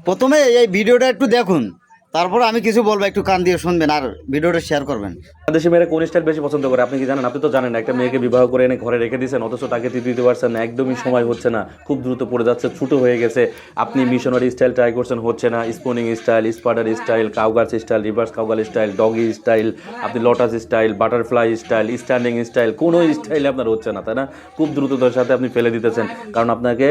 প্রথমে এই ভিডিওটা একটু দেখুন, তারপর আমি কিছু বলবো, একটু কান দিয়ে শুনবেন আর ভিডিওটা শেয়ার করবেন। বাংলাদেশি মেয়েরা কোন স্টাইল বেশি পছন্দ করে আপনি কি জানেন? আপনি তো জানেন, একটা মেয়েকে বিবাহ করে এনে ঘরে রেখে দিয়েছেন, অথচ তাকে দিতে পারছেন না, একদমই সময় হচ্ছে না, খুব দ্রুত পড়ে যাচ্ছে, ছোটো হয়ে গেছে। আপনি মিশনারি স্টাইল ট্রাই করছেন, হচ্ছে না। Spooning style, spider style, cowgirls style, reverse cowgirl style, doggy style, আপনি lotus style, butterfly style, standing style, কোনো স্টাইলে আপনার হচ্ছে না, তাই না? খুব দ্রুততার সাথে আপনি ফেলে দিতেছেন, কারণ আপনাকে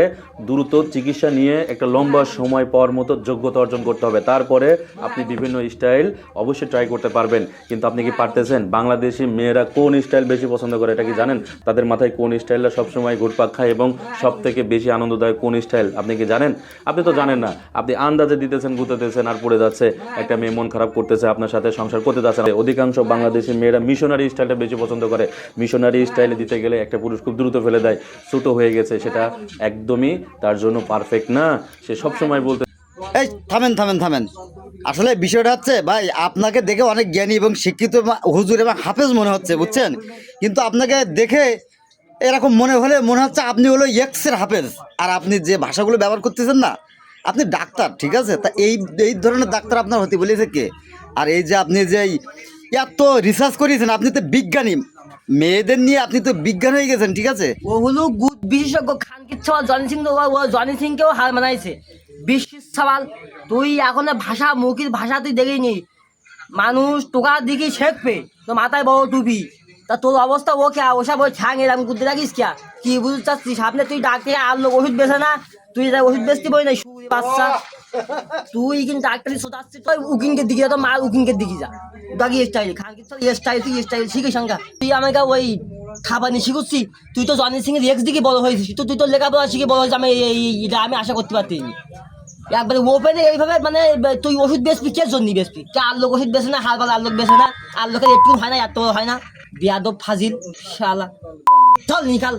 দ্রুত চিকিৎসা নিয়ে একটা লম্বা সময় পর মতো যোগ্যতা অর্জন করতে হবে, তারপরে আপনি বিভিন্ন স্টাইল অবশ্যই ট্রাই করতে পারবেন। কিন্তু আপনি কি পারতেছেন? বাংলাদেশি মেয়েরা কোন স্টাইল বেশি পছন্দ করে এটা কি জানেন? তাদের মাথায় কোন স্টাইলটা সবসময় ঘুরপাক খায় এবং সব থেকে বেশি আনন্দদায়ক কোন স্টাইল আপনি কি জানেন? আপনি তো জানেন না, আপনি আন্দাজে দিতেছেন, গুঁতেতেছেন আর পড়ে যাচ্ছে। একটা মেয়ে মন খারাপ করতেছে, আপনার সাথে সংসার করতে যাচ্ছে না। অধিকাংশ বাংলাদেশি মেয়েরা মিশনারি স্টাইলটা বেশি পছন্দ করে। মিশনারি স্টাইলে দিতে গেলে একটা পুরুষ খুব দ্রুত ফেলে দেয়, ছোটো হয়ে গেছে, সেটা একদমই তার জন্য পারফেক্ট না। সে সবসময় বলতে এই থামেন থামেন থামেন, আসলে বিষয়টা হচ্ছে ভাই, আপনাকে দেখে অনেক জ্ঞানী এবং শিক্ষিত হুজুর এবং হাফেজ মনে হচ্ছে, বুঝছেন? কিন্তু আপনাকে দেখে এরকম মনে হচ্ছে আপনি হলো এক্সের হাফেজ। আর আপনি যে ভাষাগুলো ব্যবহার করতেছেন না, আপনি ডাক্তার, ঠিক আছে? তা এই এই ধরনের ডাক্তার আপনার হতে বলেছে কে? আর এই যে আপনি যে এত রিসার্চ করিয়েছেন, আপনি তো বিজ্ঞানী, মেয়েদের নিয়ে আপনি তো বিজ্ঞান হয়ে গেছেন, ঠিক আছে? ও হলো গুড বিশেষজ্ঞ খান কিচ্ছা জনি সিং, তো ও জনি সিংকেও হার মানাইছে। বিশ্বের সওয়াল তুই এখন ভাষা মৌখিক ভাষা তুই দেখিনি, মানুষ টোকার দিকে শেখবে তো মাথায় বড় টুপি, তা তোর অবস্থা ও কে ওসব ওই ঠ্যাং এরকম করতে রাখিস কে? কি বুঝতে চাচ্ছিস? সামনে তুই ডাক্তার আর লোক ওষুধ বেছে না, তুই ওষুধ বেচতে বই না শুয়ে বাচ্চা। তুই কিন্তু ডাক্তারি শোধাচ্ছিস, তুই উকিংকে দিকে যা, তো মার উকিংকে দিকে যা। দাগি স্টাইল খান কি স্টাইল, তুই স্টাইল শিখিস সঙ্গা। তুই আমাকে ওই খাবানি শিখুচ্ছি? তুই তো জনি সিং এর এক্স দিকে বড় হয়েছিস, তুই তো লেখাপড়া শিখে বড় হয়েছিস। আমি এটা আমি আশা করতে পারতিনি। একবারে ওপেনে এইভাবে মানে তুই ওষুধ বেচবি কে জন্য বেচবি? কে আর লোক ওষুধ বেছে না? হারবাল আর লোক বেছে না? আর লোকের একটু হয় না, এত হয় না? বিয়াদব ফাজিল শালা, চল নিকাল।